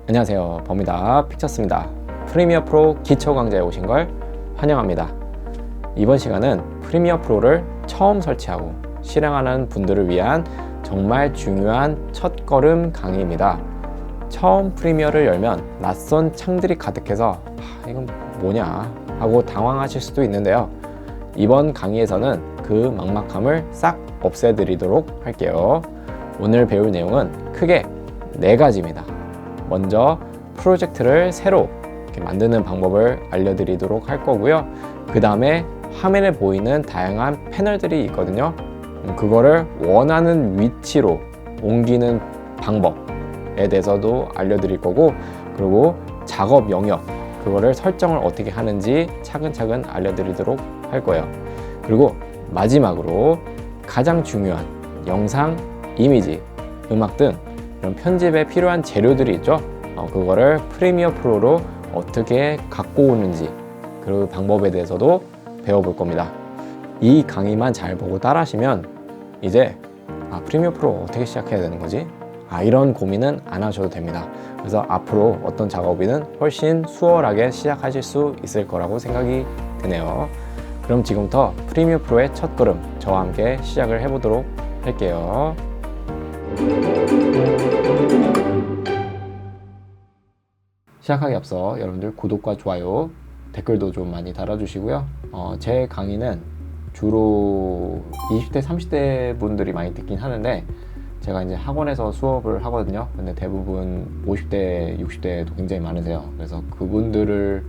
안녕하세요, 범이다 픽처스입니다. 프리미어 프로 기초 강좌에 오신 걸 환영합니다. 이번 시간은 프리미어 프로를 처음 설치하고 실행하는 분들을 위한 정말 중요한 첫걸음 강의입니다. 처음 프리미어를 열면 낯선 창들이 가득해서 이건 뭐냐 하고 당황하실 수도 있는데요. 이번 강의에서는 그 막막함을 싹 없애드리도록 할게요. 오늘 배울 내용은 크게 4가지입니다. 먼저 프로젝트를 새로 이렇게 만드는 방법을 알려드리도록 할 거고요. 그 다음에 화면에 보이는 다양한 패널들이 있거든요. 그거를 원하는 위치로 옮기는 방법에 대해서도 알려드릴 거고, 그리고 작업 영역, 그거를 설정을 어떻게 하는지 차근차근 알려드리도록 할 거예요. 그리고 마지막으로 가장 중요한 영상, 이미지, 음악 등 이런 편집에 필요한 재료들이 있죠. 그거를 프리미어 프로로 어떻게 갖고 오는지 그 방법에 대해서도 배워볼 겁니다. 이 강의만 잘 보고 따라하시면 이제 프리미어 프로 어떻게 시작해야 되는 거지? 이런 고민은 안 하셔도 됩니다. 그래서 앞으로 어떤 작업이든 훨씬 수월하게 시작하실 수 있을 거라고 생각이 드네요. 그럼 지금부터 프리미어 프로의 첫걸음 저와 함께 시작을 해보도록 할게요. 시작하기 앞서 여러분들 구독과 좋아요, 댓글도 좀 많이 달아주시고요. 제 강의는 주로 20대, 30대 분들이 많이 듣긴 하는데, 제가 이제 학원에서 수업을 하거든요. 근데 대부분 50대, 60대도 굉장히 많으세요. 그래서 그분들을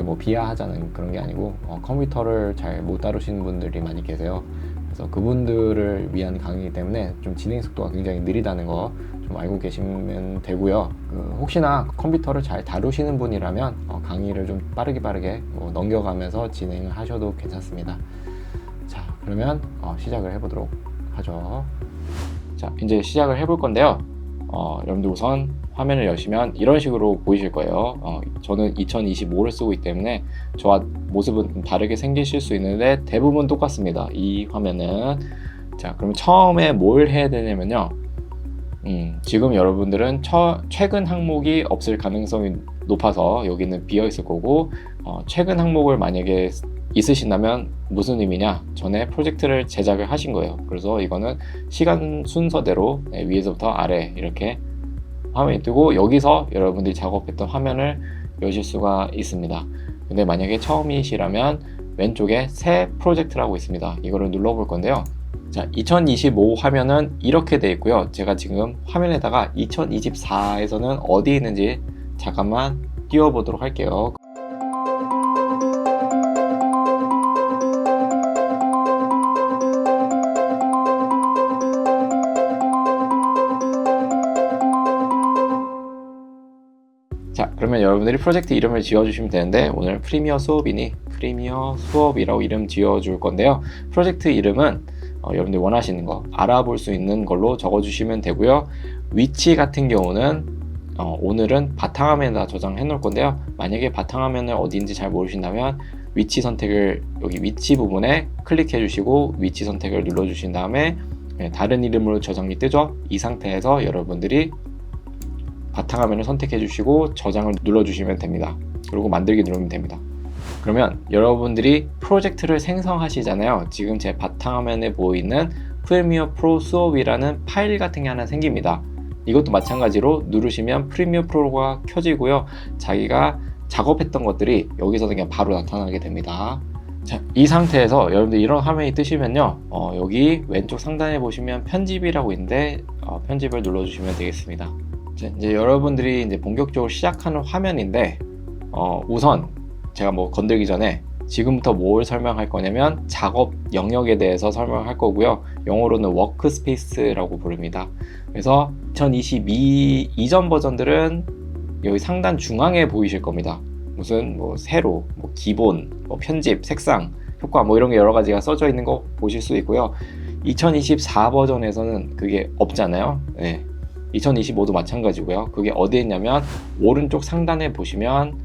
뭐 비하하자는 그런 게 아니고, 컴퓨터를 잘 못 다루시는 분들이 많이 계세요. 그래서 그분들을 위한 강의이기 때문에 좀 진행 속도가 굉장히 느리다는 거 좀 알고 계시면 되고요. 혹시나 컴퓨터를 잘 다루시는 분이라면 강의를 좀 빠르게 넘겨가면서 진행을 하셔도 괜찮습니다. 자, 그러면 시작을 해보도록 하죠. 자, 이제 시작을 해볼 건데요. 여러분들 우선 화면을 여시면 이런 식으로 보이실 거예요. 저는 2025를 쓰고 있기 때문에 저와 모습은 다르게 생기실 수 있는데 대부분 똑같습니다. 이 화면은. 자, 그럼 처음에 뭘 해야 되냐면요. 지금 여러분들은 최근 항목이 없을 가능성이 높아서 여기는 비어 있을 거고, 최근 항목을 만약에 있으신다면 무슨 의미냐? 전에 프로젝트를 제작을 하신 거예요. 그래서 이거는 시간 순서대로 위에서부터 아래 이렇게 화면이 뜨고, 여기서 여러분들이 작업했던 화면을 여실 수가 있습니다. 근데 만약에 처음이시라면 왼쪽에 새 프로젝트라고 있습니다. 이거를 눌러볼 건데요. 자, 2025 화면은 이렇게 되어 있고요. 제가 지금 화면에다가 2024에서는 어디 있는지 잠깐만 띄워보도록 할게요. 자, 그러면 여러분들이 프로젝트 이름을 지어주시면 되는데, 오늘 프리미어 수업이니 프리미어 수업이라고 이름 지어줄 건데요. 프로젝트 이름은 여러분들이 원하시는 거 알아볼 수 있는 걸로 적어주시면 되고요. 위치 같은 경우는 오늘은 바탕화면에다 저장해 놓을 건데요. 만약에 바탕화면을 어디인지 잘 모르신다면 위치 선택을 여기 위치 부분에 클릭해 주시고 위치 선택을 눌러 주신 다음에 다른 이름으로 저장이 뜨죠. 이 상태에서 여러분들이 바탕화면을 선택해 주시고 저장을 눌러 주시면 됩니다. 그리고 만들기 누르면 됩니다. 그러면 여러분들이 프로젝트를 생성하시잖아요. 지금 제 바탕화면에 보이는 프리미어 프로 수업이라는 파일 같은 게 하나 생깁니다. 이것도 마찬가지로 누르시면 프리미어 프로가 켜지고요. 자기가 작업했던 것들이 여기서 그냥 바로 나타나게 됩니다. 자, 이 상태에서 여러분들 이런 화면이 뜨시면요. 여기 왼쪽 상단에 보시면 편집이라고 있는데 편집을 눌러주시면 되겠습니다. 자, 이제 여러분들이 이제 본격적으로 시작하는 화면인데, 우선 제가 건들기 전에 지금부터 뭘 설명할 거냐면 작업 영역에 대해서 설명할 거고요. 영어로는 워크스페이스라고 부릅니다. 그래서 2022 이전 버전들은 여기 상단 중앙에 보이실 겁니다. 무슨 세로, 기본, 편집, 색상, 효과 이런 게 여러 가지가 써져 있는 거 보실 수 있고요. 2024 버전에서는 그게 없잖아요. 네. 2025도 마찬가지고요. 그게 어디에 있냐면 오른쪽 상단에 보시면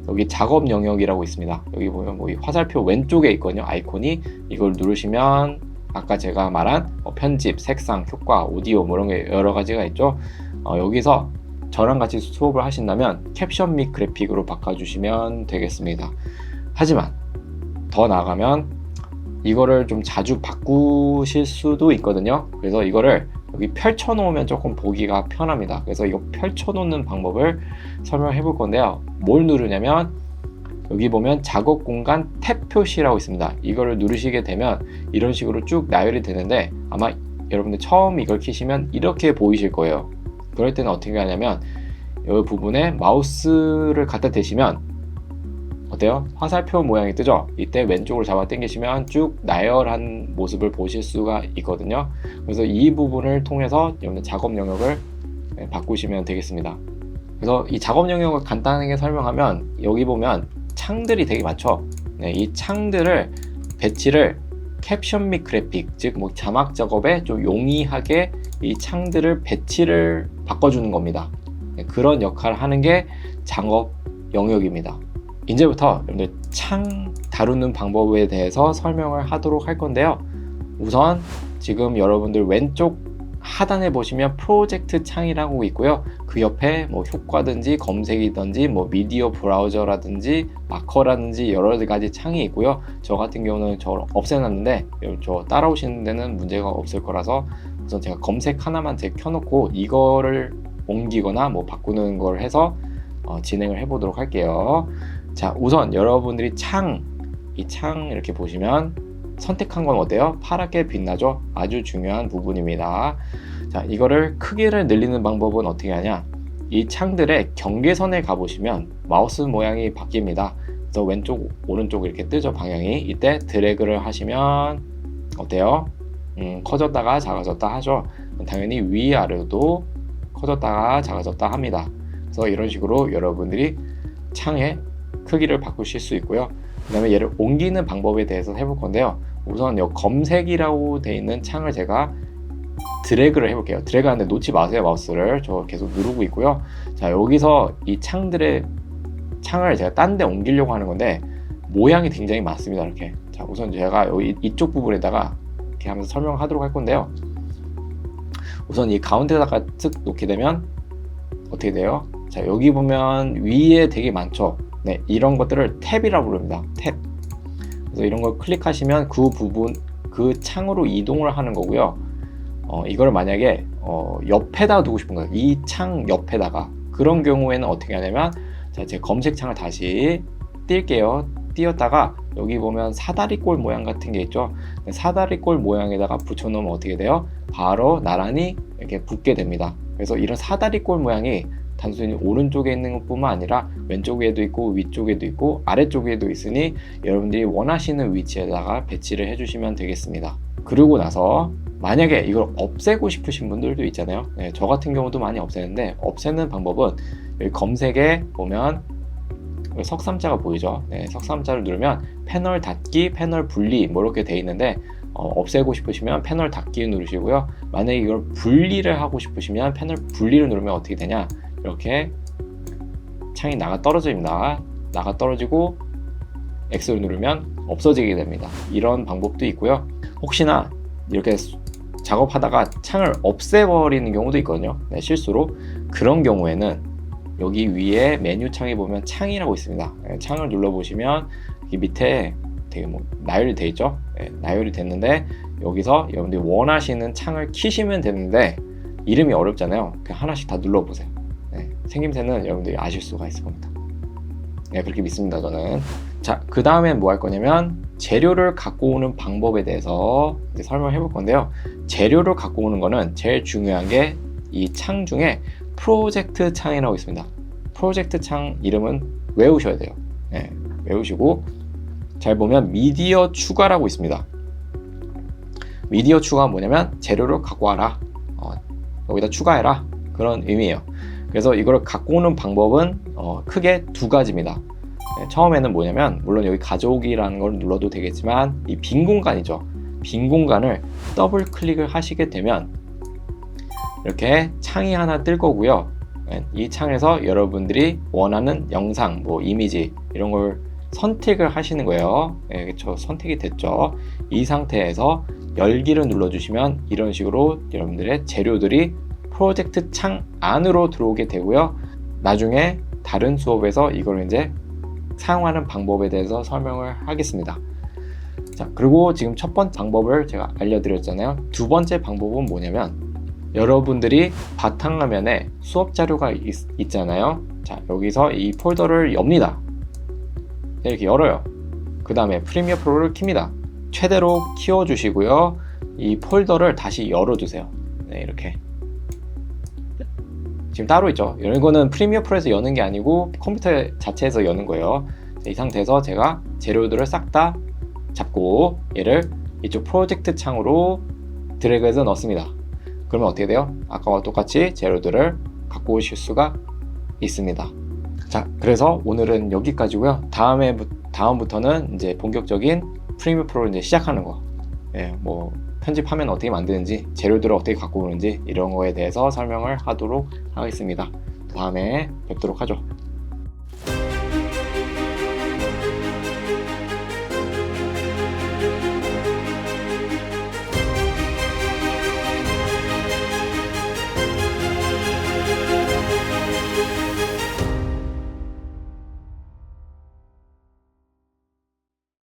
여기 작업 영역이라고 있습니다. 여기 보면 이 화살표 왼쪽에 있거든요. 아이콘이. 이걸 누르시면 아까 제가 말한 편집, 색상, 효과, 오디오 이런 게 여러 가지가 있죠. 여기서 저랑 같이 수업을 하신다면 캡션 및 그래픽으로 바꿔주시면 되겠습니다. 하지만 더 나아가면 이거를 좀 자주 바꾸실 수도 있거든요. 그래서 이거를 여기 펼쳐 놓으면 조금 보기가 편합니다. 그래서 이거 펼쳐 놓는 방법을 설명해 볼 건데요. 뭘 누르냐면 여기 보면 작업 공간 탭 표시라고 있습니다. 이거를 누르시게 되면 이런 식으로 쭉 나열이 되는데, 아마 여러분들 처음 이걸 키시면 이렇게 보이실 거예요. 그럴 때는 어떻게 하냐면 이 부분에 마우스를 갖다 대시면 어때요? 화살표 모양이 뜨죠? 이때 왼쪽으로 잡아 당기시면 쭉 나열한 모습을 보실 수가 있거든요. 그래서 이 부분을 통해서 여러분들 작업 영역을 바꾸시면 되겠습니다. 그래서 이 작업 영역을 간단하게 설명하면 여기 보면 창들이 되게 많죠. 네, 이 창들을 배치를 캡션 및 그래픽, 즉 뭐 자막 작업에 좀 용이하게 이 창들을 배치를 바꿔주는 겁니다. 네, 그런 역할을 하는 게 작업 영역입니다. 이제부터 여러분들 창 다루는 방법에 대해서 설명을 하도록 할 건데요. 우선 지금 여러분들 왼쪽 하단에 보시면 프로젝트 창이라고 있고요. 그 옆에 뭐 효과든지 검색이든지 뭐 미디어 브라우저라든지 마커라든지 여러 가지 창이 있고요. 저 같은 경우는 저걸 없애놨는데 저 따라오시는 데는 문제가 없을 거라서 우선 제가 검색 하나만 켜놓고 이거를 옮기거나 뭐 바꾸는 걸 해서 진행을 해보도록 할게요. 자, 우선 여러분들이 이 창 이렇게 보시면 선택한 건 어때요? 파랗게 빛나죠? 아주 중요한 부분입니다. 자, 이거를 크기를 늘리는 방법은 어떻게 하냐? 이 창들의 경계선에 가보시면 마우스 모양이 바뀝니다. 그래서 왼쪽, 오른쪽 이렇게 뜨죠? 방향이. 이때 드래그를 하시면 어때요? 커졌다가 작아졌다 하죠? 당연히 위아래도 커졌다가 작아졌다 합니다. 그래서 이런 식으로 여러분들이 창의 크기를 바꾸실 수 있고요. 그 다음에 얘를 옮기는 방법에 대해서 해볼 건데요. 우선 이 검색이라고 되어 있는 창을 제가 드래그를 해볼게요. 드래그 하는데 놓지 마세요. 마우스를. 저 계속 누르고 있고요. 자, 여기서 이 창을 제가 딴 데 옮기려고 하는 건데 모양이 굉장히 많습니다. 이렇게. 자, 우선 제가 여기 이쪽 부분에다가 이렇게 하면서 설명하도록 할 건데요. 우선 이 가운데다가 쓱 놓게 되면 어떻게 돼요? 자, 여기 보면 위에 되게 많죠. 네, 이런 것들을 탭이라고 부릅니다. 탭. 그래서 이런 걸 클릭하시면 그 부분, 그 창으로 이동을 하는 거고요. 이걸 만약에 옆에다 두고 싶은 거예요. 이 창 옆에다가. 그런 경우에는 어떻게 하냐면, 자, 제 검색창을 다시 띄울게요. 띄었다가 여기 보면 사다리꼴 모양 같은 게 있죠. 사다리꼴 모양에다가 붙여놓으면 어떻게 돼요? 바로 나란히 이렇게 붙게 됩니다. 그래서 이런 사다리꼴 모양이 단순히 오른쪽에 있는 것뿐만 아니라 왼쪽에도 있고 위쪽에도 있고 아래쪽에도 있으니 여러분들이 원하시는 위치에다가 배치를 해주시면 되겠습니다. 그러고 나서 만약에 이걸 없애고 싶으신 분들도 있잖아요. 네, 저 같은 경우도 많이 없애는데, 없애는 방법은 여기 검색에 보면 여기 석삼자가 보이죠. 네, 석삼자를 누르면 패널 닫기, 패널 분리 뭐 이렇게 돼 있는데, 없애고 싶으시면 패널 닫기 누르시고요. 만약에 이걸 분리를 하고 싶으시면 패널 분리를 누르면 어떻게 되냐, 이렇게 창이 나가 떨어집니다. 나가 떨어지고 X를 누르면 없어지게 됩니다. 이런 방법도 있고요. 혹시나 이렇게 작업하다가 창을 없애버리는 경우도 있거든요. 네, 실수로. 그런 경우에는 여기 위에 메뉴 창에 보면 창이라고 있습니다. 네, 창을 눌러보시면 이 밑에 되게 뭐 나열이 되어 있죠. 네, 나열이 됐는데 여기서 여러분들이 원하시는 창을 키시면 되는데 이름이 어렵잖아요. 그냥 하나씩 다 눌러보세요. 네, 생김새는 여러분들이 아실 수가 있을 겁니다. 네, 그렇게 믿습니다, 저는. 자, 그 다음엔 뭐 할 거냐면 재료를 갖고 오는 방법에 대해서 이제 설명해 볼 건데요. 재료를 갖고 오는 거는 제일 중요한 게 이 창 중에 프로젝트 창이라고 있습니다. 프로젝트 창 이름은 외우셔야 돼요. 네, 외우시고 잘 보면 미디어 추가라고 있습니다. 미디어 추가가 뭐냐면 재료를 갖고 와라, 여기다 추가해라, 그런 의미예요. 그래서 이걸 갖고 오는 방법은 크게 두 가지입니다. 네, 처음에는 뭐냐면 물론 여기 가져오기라는 걸 눌러도 되겠지만 이 빈 공간이죠. 빈 공간을 더블 클릭을 하시게 되면 이렇게 창이 하나 뜰 거고요. 네, 이 창에서 여러분들이 원하는 영상, 뭐 이미지 이런 걸 선택을 하시는 거예요. 네, 그렇죠. 선택이 됐죠. 이 상태에서 열기를 눌러주시면 이런 식으로 여러분들의 재료들이 프로젝트 창 안으로 들어오게 되고요. 나중에 다른 수업에서 이걸 이제 사용하는 방법에 대해서 설명을 하겠습니다. 자, 그리고 지금 첫 번째 방법을 제가 알려드렸잖아요. 두 번째 방법은 뭐냐면 여러분들이 바탕화면에 수업 자료가 있잖아요. 자, 여기서 이 폴더를 엽니다. 이렇게 열어요. 그 다음에 프리미어 프로를 킵니다. 최대로 키워주시고요. 이 폴더를 다시 열어주세요. 네, 이렇게. 지금 따로 있죠. 이거는 프리미어 프로에서 여는 게 아니고 컴퓨터 자체에서 여는 거예요. 이 상태에서 제가 재료들을 싹 다 잡고 얘를 이쪽 프로젝트 창으로 드래그해서 넣습니다. 그러면 어떻게 돼요? 아까와 똑같이 재료들을 갖고 오실 수가 있습니다. 자, 그래서 오늘은 여기까지고요. 다음부터는 이제 본격적인 프리미어 프로를 이제 시작하는 거. 예, 뭐 편집하면 어떻게 만드는지, 재료들을 어떻게 갖고 오는지 이런 거에 대해서 설명을 하도록 하겠습니다. 다음에 뵙도록 하죠.